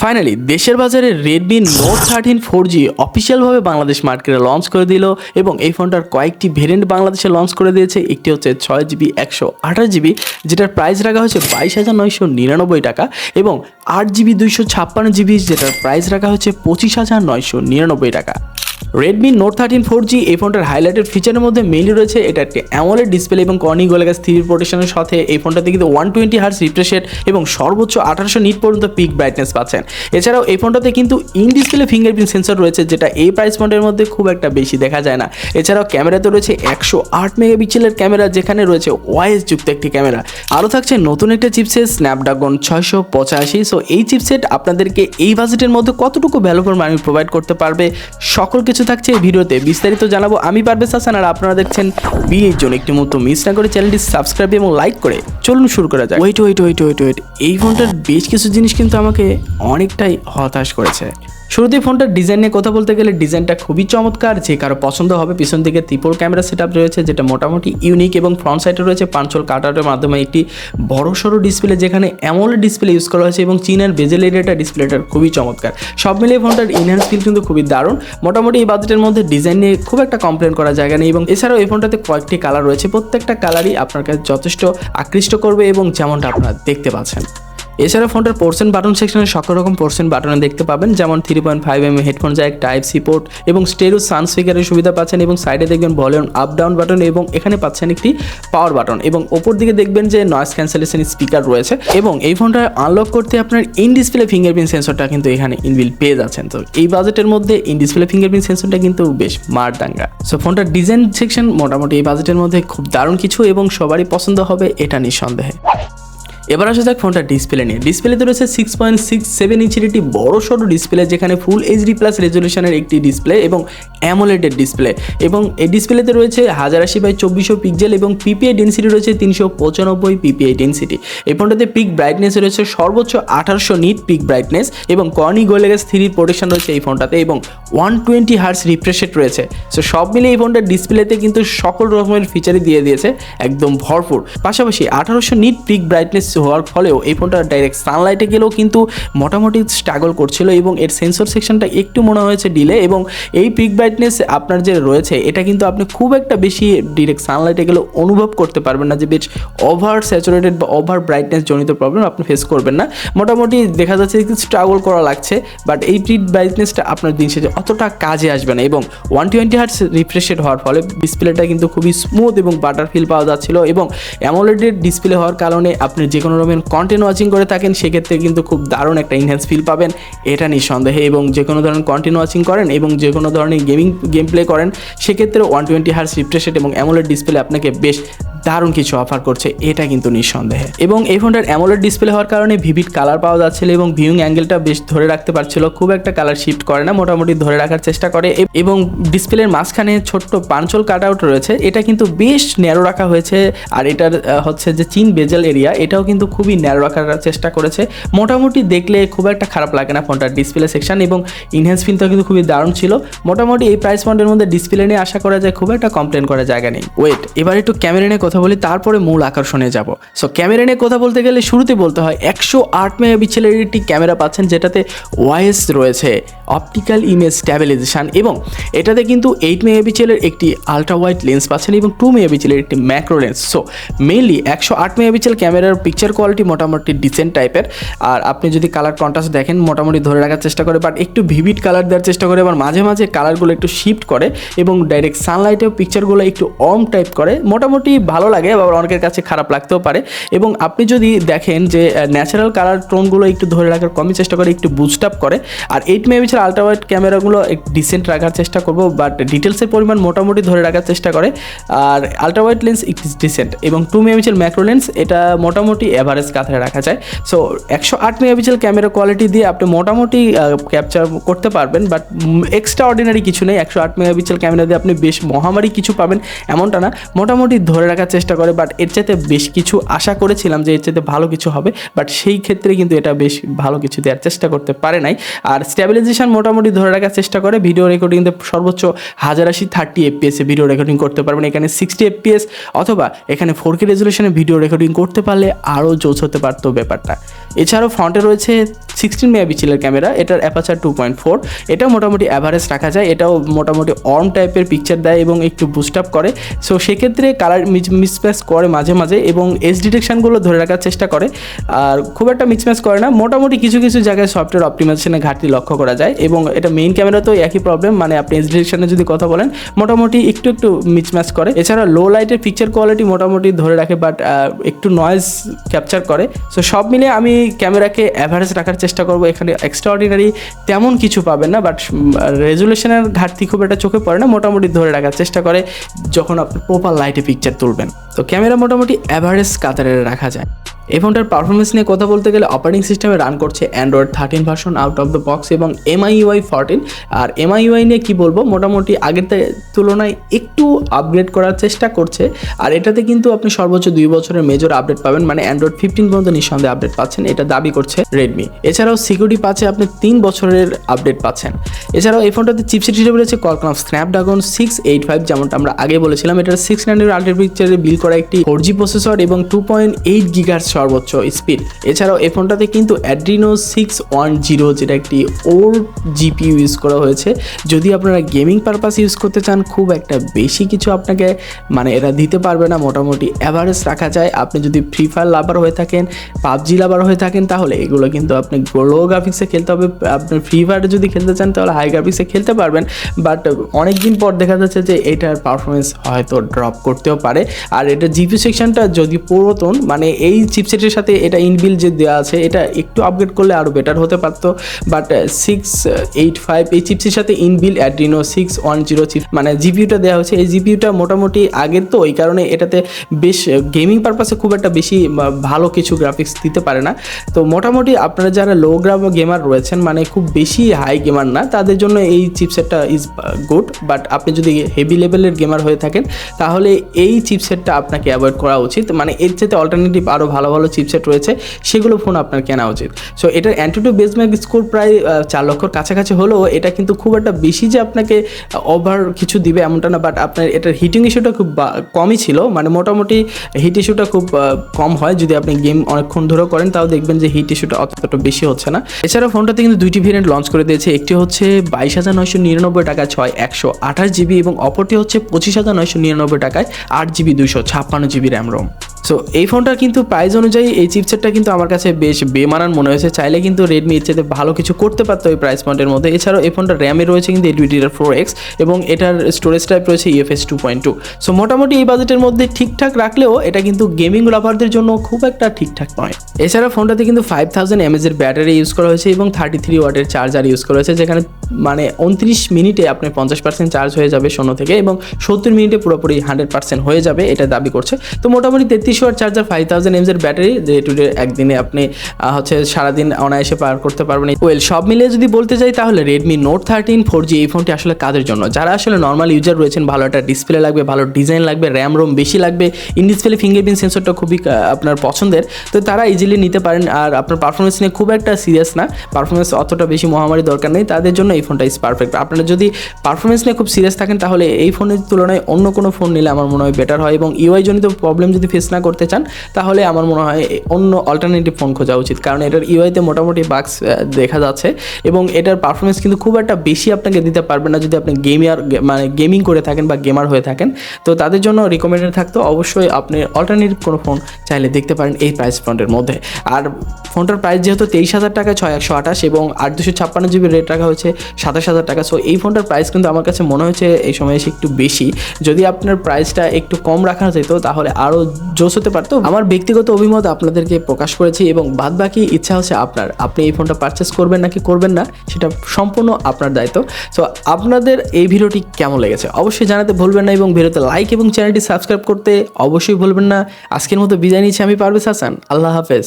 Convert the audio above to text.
Finally দেশের বাজারে Redmi Note 13 4G অফিসিয়ালভাবে Bangladesh মার্কেটে লঞ্চ করে দিল এবং এই ফোনটার কয়েকটি ভেরিয়েন্ট বাংলাদেশে লঞ্চ করে দিয়েছে। একটি হচ্ছে 6GB 128GB যেটার প্রাইস রাখা হয়েছে 22,999 টাকা এবং 8GB 256GB যেটার প্রাইস রাখা হচ্ছে 25,999 টাকা। Redmi Note 13 4G এই ফোনটার হাইলাইটেড ফিচারের মধ্যে মেইনলি রয়েছে এটা একটি অ্যামোলেড ডিসপ্লে এবং কর্নিং গোলাকার স্থির রোটেশনের সাথে এই ফোনটাতে কিন্তু 120 Hz রিফ্রেশ রেট এবং সর্বোচ্চ 1800 নিট পর্যন্ত পিক ব্রাইটনেস পাচ্ছেন। এছাড়াও এই ফোনটাতে কিন্তু ইন ডিসপ্লে ফিঙ্গারপ্রিন্ট সেন্সর রয়েছে যেটা এই প্রাইস পয়েন্টের মধ্যে খুব একটা বেশি দেখা যায় না। এছাড়াও ক্যামেরাতে রয়েছে 108 মেগাপিক্সেলের ক্যামেরা যেখানে রয়েছে ওয়াইএস যুক্ত একটি ক্যামেরা। আরও থাকছে নতুন একটা চিপসেট স্ন্যাপড্রাগন 685। সো এই চিপসেট আপনাদেরকে এই বাজেটের মধ্যে কতটুকু ভ্যালু ফর মানি প্রোভাইড করতে পারবে সকল কিছু থাকছে এই ভিডিওতে বিস্তারিত জানাবো। আমি পারভেজ হাসান আর আপনারা দেখছেন PhZoNe। একটি মতো মিস না করে চ্যানেলটি সাবস্ক্রাইব এবং লাইক করে চলুন শুরু করা যাক। ওয়েট এই ফোনটার বেশ কিছু জিনিস কিন্তু আমাকে অনেকটাই হতাশ করেছে। শুরুতে ফোনটার ডিজাইন নিয়ে কথা বলতে গেলে ডিজাইনটা খুবই চমৎকার, যে কারো পছন্দ হবে। পিছন দিকে ত্রিপল ক্যামেরা সেটআপ রয়েছে যেটা মোটামুটি ইউনিক এবং ফ্রন্ট সাইডে রয়েছে পাঞ্চল কাটআউটের মাধ্যমে একটি বড়সড় ডিসপ্লে যেখানে অ্যামোলেড ডিসপ্লে ইউজ করা হয়েছে এবং চীনের বেজেল এরিয়াটা ডিসপ্লেটার খুবই চমৎকার। সব মিলিয়ে ফোনটার ইনহ্যান্স ফিল কিন্তু খুবই দারুণ। মোটামুটি এই বাজেটের মধ্যে ডিজাইন নিয়ে খুব একটা কমপ্লেন করার জায়গা নেই এবং এছাড়াও এই ফোনটাতে কয়েকটি কালার রয়েছে, প্রত্যেকটা কালারই আপনার কাছে যথেষ্ট আকৃষ্ট করবে এবং যেমনটা আপনারা দেখতে পাচ্ছেন। এছাড়া ফোনটার পোর্শন বাটন সেকশনে সকল রকম পোর্শন বাটনে দেখতে পাবেন, যেমন 3.5mm headphone jack, type C port এবং স্টেরিও সাউন্ড স্পিকারের সুবিধা পাচ্ছেন এবং সাইডে দেখবেন ভলিউম আপ ডাউন বাটন এবং এখানে পাচ্ছেন একটি পাওয়ার বাটন এবং ওপর দিকে দেখবেন যে নয়েজ ক্যান্সেলেশন স্পিকার রয়েছে এবং এই ফোনটা আনলক করতে আপনার ইন ডিসপ্লে ফিঙ্গারপ্রিন্ট সেন্সরটা কিন্তু এখানে ইনবিল্ট পেয়ে যাচ্ছেন। তো এই বাজেটের মধ্যে ইন ডিসপ্লে ফিঙ্গারপ্রিন্ট সেন্সরটা কিন্তু বেশ মারদাঙ্গা। সো ফোনটার ডিজাইন সেকশন মোটামুটি এই বাজেটের মধ্যে খুব দারুণ কিছু এবং সবারই পছন্দ হবে এটা নিঃসন্দেহে। এবার আসা যাক ফোনটা ডিসপ্লে নিয়ে। ডিসপ্লেতে রয়েছে 6.67 ইঞ্চির একটি বড় সড়ো ডিসপ্লে যেখানে ফুল এইচডি প্লাস রেজলিউশনের একটি ডিসপ্লে এবং অ্যামোলেডের ডিসপ্লে এবং এই ডিসপ্লেতে রয়েছে 1080x2400 পিক্সেল এবং পিপিআই ডেন্সিটি রয়েছে 395 পিপিআই ডেন্সিটি। এই ফোনটাতে পিক ব্রাইটনেস রয়েছে সর্বোচ্চ 1800 নিট পিক ব্রাইটনেস এবং কর্নিং গোলাকার স্থির প্রোটেকশন রয়েছে এই ফোনটাতে এবং 120 Hz রিফ্রেশ রেট রয়েছে। সো সব মিলে এই ফোনটার ডিসপ্লেতে কিন্তু সকল রকমের ফিচারই দিয়ে দিয়েছে একদম ভরপুর। পাশাপাশি 1800 নিট পিক ব্রাইটনেস হওয়ার ফলেও এই ফোনটা ডাইরেক্ট সানলাইটে গেলেও কিন্তু মোটামুটি স্ট্রাগল করছিল এবং এর সেন্সর সেকশনটা একটু মনে হয়েছে ডিলে এবং এই পিক ব্রাইটনেস আপনার যে রয়েছে এটা কিন্তু আপনি খুব একটা বেশি ডিরেক্ট সানলাইটে গেলেও অনুভব করতে পারবেন না যে বেশ ওভার স্যাচুরেটেড বা ওভার ব্রাইটনেস জনিত প্রবলেম আপনি ফেস করবেন না। মোটামুটি দেখা যাচ্ছে যে স্ট্রাগল করা লাগছে, বাট এই পিক ব্রাইটনেসটা আপনার দিন শেষে অতটা কাজে আসবে না এবং 120 Hz রিফ্রেশ রেট হওয়ার ফলে ডিসপ্লেটা কিন্তু খুবই স্মুথ এবং বাটার ফিল পাওয়া যাচ্ছিল এবং অ্যামোলেডের ডিসপ্লে হওয়ার কারণে আপনি যে কোনো রকমের কন্টেন্ট ওয়াচিং করে থাকেন সেক্ষেত্রে কিন্তু খুব দারুণ একটা ইনহ্যান্স ফিল পাবেন এটা নিঃসন্দেহে এবং যে কোনো ধরনের কন্টেন্ট ওয়াচিং করেন এবং যে কোনো ধরনের গেম প্লে করেন সেক্ষেত্রে 120 Hz রিফ্রেশ রেট এবং অ্যামোলেড ডিসপ্লে আপনাকে বেশ দারুণ কিছু অফার করছে এটা কিন্তু নিঃসন্দেহে। এবং এই ফোনটার অ্যামোলেড ডিসপ্লে হওয়ার কারণে ভিভিড কালার পাওয়া যাচ্ছিল এবং ভিউইং অ্যাঙ্গেলটা বেশ ধরে রাখতে পারছিল, খুব একটা কালার শিফট করে না, মোটামুটি ধরে রাখার চেষ্টা করে এবং ডিসপ্লের মাঝখানে ছোট্ট পাঞ্চল কাটআউট রয়েছে এটা কিন্তু বেশ ন্যারো রাখা হয়েছে আর এটার হচ্ছে যে চীন বেজেল এরিয়া এটাও কিন্তু খুবই ন্যারো রাখার চেষ্টা করেছে। মোটামুটি দেখলে খুব একটা খারাপ লাগে না ফোনটার ডিসপ্লে সেকশন এবং ইনহ্যান্স ফিলটা কিন্তু খুবই দারুণ ছিল। মোটামুটি এই প্রাইস পয়েন্টের মধ্যে ডিসপ্লে নিয়ে আশা করা যায় খুব একটা কমপ্লেন করার জায়গা নেই। এবার একটু ক্যামেরা নিয়ে কথা বলি তারপরে মূল আকর্ষণে যাব। সো ক্যামেরা নিয়ে কথা বলতে গেলে শুরুতে বলতে হয় 108 মেগাপিক্সেলের একটি ক্যামেরা পাচ্ছেন যেটাতে ওয়াইএস রয়েছে অপটিক্যাল ইমেজ স্ট্যাবিলাইজেশন এবং এটাতে কিন্তু 8 মেগাপিক্সেলের একটি আলট্রাওয়াইড লেন্স পাচ্ছেন এবং 2 মেগাপিক্সেলের একটি macro lens. So mainly 108 megapixel ক্যামেরার পিকচার কোয়ালিটি মোটামুটি ডিসেন্ট টাইপের আর আপনি যদি কালার কন্ট্রাস্ট দেখেন মোটামুটি ধরে রাখার চেষ্টা করে, বাট একটু ভিভিড কালার দেওয়ার চেষ্টা করে, আবার মাঝে মাঝে কালারগুলো একটু শিফট করে এবং ডাইরেক্ট সানলাইটেও পিকচারগুলো একটু অর্ম টাইপ করে, মোটামুটি ভালো লাগে আবার অনেকের কাছে খারাপ লাগতেও পারে। এবং আপনি যদি দেখেন যে ন্যাচারাল কালার টোনগুলো একটু ধরে রাখার কমই চেষ্টা করে, একটু বুস্ট আপ করে। আর 8 মেগাপিক্সেল আলট্রাওয়াইড ক্যামেরাগুলো একটু ডিসেন্ট রাখার চেষ্টা করবো, বাট ডিটেলসের পরিমাণ মোটামুটি ধরে রাখার চেষ্টা করে। আর আলট্রাওয়াইড লেন্স একটু ডিসেন্ট এবং 2 মেগাপিক্সেল ম্যাক্রো লেন্স এটা মোটামুটি অ্যাভারেজ কাঁথায় রাখা যায়। সো 108 মেগাপিক্সেল ক্যামেরা কোয়ালিটি দিয়ে আপনি মোটামুটি ক্যাপচার করতে পারবেন, বাট এক্সট্রা অর্ডিনারি কিছু নেই। 108 মেগাপিক্সেল ক্যামেরা দিয়ে আপনি বেশ মহামারী কিছু পাবেন এমনটা না, মোটামুটি ধরে রাখার চেষ্টা করে। বাট এর চাইতে বেশ কিছু আশা করেছিলাম যে এর চাইতে ভালো কিছু হবে, বাট সেই ক্ষেত্রে কিন্তু এটা বেশ ভালো কিছু দেওয়ার চেষ্টা করতে পারে নাই। আর স্ট্যাবিলাইজেশন মোটামুটি ধরে রাখার চেষ্টা করে। ভিডিও রেকর্ডিংতে সর্বোচ্চ 1080 30 FPS এ ভিডিও রেকর্ডিং করতে পারবেন, এখানে 60 FPS অথবা এখানে 4K রেজলিউশনে ভিডিও রেকর্ডিং করতে পারলে আরও জোস হতে পারতো ব্যাপারটা। এছাড়াও ফ্রন্টে রয়েছে 16 মেগাপিক্সেলের ক্যামেরা, এটার অ্যাপারচার 2.4, এটা মোটামুটি অ্যাভারেজ রাখা যায়, এটাও মোটামুটি অর্ম টাইপের পিকচার দেয় এবং একটু বুস্ট আপ করে। সো সেক্ষেত্রে কালার মিসম্যাচ করে মাঝে মাঝে এবং এজ ডিটেকশানগুলো ধরে রাখার চেষ্টা করে, আর খুব একটা মিসম্যাচ করে না। মোটামুটি কিছু কিছু জায়গায় সফটওয়্যার অপটিমাইজেশনে ঘাটতি লক্ষ্য করা যায় এবং এটা মেইন ক্যামেরাতেও একই প্রবলেম, মানে আপনি এজ ডিটেকশানে যদি কথা বলেন মোটামুটি একটু একটু মিসম্যাচ করে। এছাড়া লো লাইটের পিকচার কোয়ালিটি মোটামুটি ধরে রাখে, বাট একটু নয়েজ ক্যাপচার করে। সো সব মিলে আমি ক্যামেরাকে অ্যাভারেজ রাখার চেষ্টা করব, এখানে এক্সট্রাঅর্ডিনারি তেমন কিছু পাবেন না, বাট রেজুলেশনের ঘাটতি খুব একটা চোখে পড়ে না, মোটামুটি ধরে রাখার চেষ্টা করে যখন আপনি প্রপার লাইটে পিকচার তুলবেন। তো ক্যামেরা মোটামুটি অ্যাভারেজ কাতারে রাখা যায়। এই ফোনটার পারফরমেন্স নিয়ে কথা বলতে গেলে অপারেটিং সিস্টেমে রান করছে Android 13 version out of the box এবং MIUI 14। আর MIUI নিয়ে কি বলবো, মোটামুটি আগের তুলনায় একটু আপগ্রেড করার চেষ্টা করছে। আর এটাতে কিন্তু আপনি সর্বোচ্চ 2 বছরের মেজর আপডেট পাবেন, মানে অ্যান্ড্রয়েড 15 পর্যন্ত নিঃসন্দেহে আপডেট পাচ্ছেন, এটা দাবি করছে রেডমি। এছাড়াও সিকিউরিটি পাচ্ছে আপনি 3 বছরের আপডেট পাচ্ছেন। এছাড়াও এই ফোনটাতে চিপসেট হিসেবে রয়েছে কোয়ালকম স্ন্যাপড্রাগন 685, যেমনটা আমরা আগে বলেছিলাম। এটার 6 ন্যানোমিটার আর্কিটেকচারে বিল্ড করা একটি 4G প্রসেসর এবং 2.8 GHz সর্বোচ্চ স্পিড। এছাড়াও এই ফোনটাতে কিন্তু অ্যাড্রিনো 610, যেটা একটি ওল্ড জিপিইউ ইউজ করা হয়েছে। যদি আপনারা গেমিং পারপাস ইউজ করতে চান, খুব একটা বেশি কিছু আপনাকে মানে এরা দিতে পারবে না, মোটামুটি অ্যাভারেজ রাখা যায়। আপনি যদি ফ্রি ফায়ার লাভার হয়ে থাকেন, পাবজি লাভার হয়ে থাকেন, তাহলে এগুলো কিন্তু আপনি লো গ্রাফিক্সে খেলতে হবে। আপনার ফ্রি ফায়ারে যদি খেলতে চান তাহলে হাই গ্রাফিক্সে খেলতে পারবেন, বাট অনেক দিন পর দেখা যাচ্ছে যে এটার পারফরমেন্স হয়তো ড্রপ করতেও পারে। আর এটা জিপি সেকশনটা যদি পুরাতন, মানে এই চিপসেটের সাথে এটা ইনবিল্ড যে দেওয়া আছে, এটা একটু আপগ্রেড করলে আরও বেটার হতে পারতো। বাট 685 এই চিপসের সাথে ইনবিল্ড অ্যাড্রিনো 610 চিপ মানে জিপিইউটা দেওয়া হয়েছে। এই জিপিইউটা মোটামুটি আগের, তো এই কারণে এটাতে বেশ গেমিং পারপাসে খুব একটা বেশি ভালো কিছু গ্রাফিক্স দিতে পারে না। তো মোটামুটি আপনারা যারা লো গেমার রয়েছেন, মানে খুব বেশি হাই গেমার না, তাদের জন্য এই চিপসেটটা ইজ গুড। বাট আপনি যদি হেভি লেভেলের গেমার হয়ে থাকেন তাহলে এই চিপসেটটা আপনাকে অ্যাভয়েড করা উচিত। মানে এর চেয়ে অল্টারনেটিভ আরও ভালো ভালো চিপসেট রয়েছে, সেগুলো ফোন আপনার কেনা উচিত। সো এটার অ্যান্টুটু বেসমার্ক স্কোর প্রায় 4 লক্ষর কাছাকাছি হলেও এটা কিন্তু খুব একটা বেশি যে আপনাকে ওভার কিছু দিবে এমনটা না। বাট আপনার এটার হিটিং ইস্যুটা খুব কমই ছিল, মানে মোটামুটি হিট ইস্যুটা খুব কম হয়। যদি আপনি গেম অনেকক্ষণ ধরে করেন তাও দেখবেন যে হিট ইস্যুটা অতটা বেশি হচ্ছে না। এছাড়া ফোনটাতে কিন্তু 2টি ভেরিয়েন্ট লঞ্চ করে দিয়েছে, একটি হচ্ছে 22,999 টাকায় 128GB এবং অপরটি হচ্ছে 25,999 টাকায় 8GB 256GB RAM ROM. So এই ফোনটার কিন্তু প্রাইস অনুযায়ী এই চিপসেটটা কিন্তু আমার কাছে বেশ বেমানান মনে হয়েছে। চাইলে কিন্তু রেডমি এর চেয়ে ভালো কিছু করতে পারতো এই প্রাইস পয়েন্টের মধ্যে। এছাড়াও এই ফোনটার র্যামে রয়েছে কিন্তু LPDDR4X এবং এটার স্টোরেজ টাইপ রয়েছে UFS 2.2। সো মোটামুটি এই বাজেটের মধ্যে ঠিকঠাক রাখলেও এটা কিন্তু গেমিং লাভারদের জন্য খুব একটা ঠিকঠাক নয়। এছাড়া ফোনটাতে কিন্তু 5000 mAh এর ব্যাটারি ইউজ করা হয়েছে এবং 33 ওয়াটের চার্জার ইউজ করা হয়েছে, যেখানে মানে 29 মিনিটে আপনার 50% চার্জ হয়ে যাবে 0 থেকে এবং 70 মিনিটে পুরোপুরি 100% হয়ে যাবে, এটা দাবি করছে। তো মোটামুটি 33 ওয়াট চার্জার, 5000 mAh এর ব্যাটারি, যে টুডে একদিনে আপনি হচ্ছে সারাদিন অনায়াসে পার করতে পারবেন। ওয়েল, সব মিলিয়ে যদি বলতে যাই তাহলে রেডমি নোট 13 4G এই ফোনটি আসলে কাদের জন্য? যারা আসলে নর্মাল ইউজার রয়েছেন, ভালো একটা ডিসপ্লে লাগবে, ভালো ডিজাইন লাগবে, র্যাম রোম বেশি লাগবে, ইন ডিসপ্লে ফিঙ্গারপ্রিন্ট সেন্সরটা খুবই আপনার পছন্দের, তো তারা ইজিলি নিতে পারেন। আর আপনার পারফরমেন্স নিয়ে খুব একটা সিরিয়াস না, পারফরমেন্স অতটা বেশি মহামারী দরকার নেই, তাদের জন্য এই ফোনটা ইজ পারফেক্ট। আপনারা যদি পারফরমেন্স নিয়ে খুব সিরিয়াস থাকেন তাহলে এই ফোনের তুলনায় অন্য কোনো ফোন নিলে আমার মনে হয় বেটার হয়, এবং ইউআই জনিত প্রবলেম যদি ফেস না করতে চান তাহলে আমার মনে হয় অন্য অল্টারনেটিভ ফোন খোঁজা উচিত, কারণ এটার ইউআইতে মোটামুটি বাগস দেখা যাচ্ছে এবং এটার পারফরমেন্স কিন্তু খুব একটা বেশি আপনাকে দিতে পারবে না যদি আপনি গেমিং করে থাকেন বা গেমার হয়ে থাকেন। তো তাদের জন্য রিকমেন্ডেড থাকতো অবশ্যই আপনি অল্টারনেটিভ কোনো ফোন চাইলে দেখতে পারেন এই প্রাইস পয়েন্টের মধ্যে। আর ফোনটার প্রাইস যেহেতু 23,000 টাকায় 6228 এবং 856GB রেট রাখা হয়েছে 27,000 টাকা। সো এই ফোনটার প্রাইস কিন্তু আমার কাছে মনে হয়েছে এই সময় এসে একটু বেশি। যদি আপনার প্রাইসটা একটু কম রাখা যেত তাহলে আরও জোশ হতে পারতো। আমার ব্যক্তিগত অভিমত আপনাদেরকে প্রকাশ করেছি এবং বাদ বাকি ইচ্ছা হচ্ছে আপনার, আপনি এই ফোনটা পারচেস করবেন নাকি করবেন না সেটা সম্পূর্ণ আপনার দায়িত্ব। সো আপনাদের এই ভিডিওটি কেমন লেগেছে অবশ্যই জানাতে ভুলবেন না এবং ভিডিওতে লাইক এবং চ্যানেলটি সাবস্ক্রাইব করতে অবশ্যই ভুলবেন না। আজকের মতো বিদায় নিচ্ছি, আমি পারভেজ হাসান, আল্লাহ হাফেজ।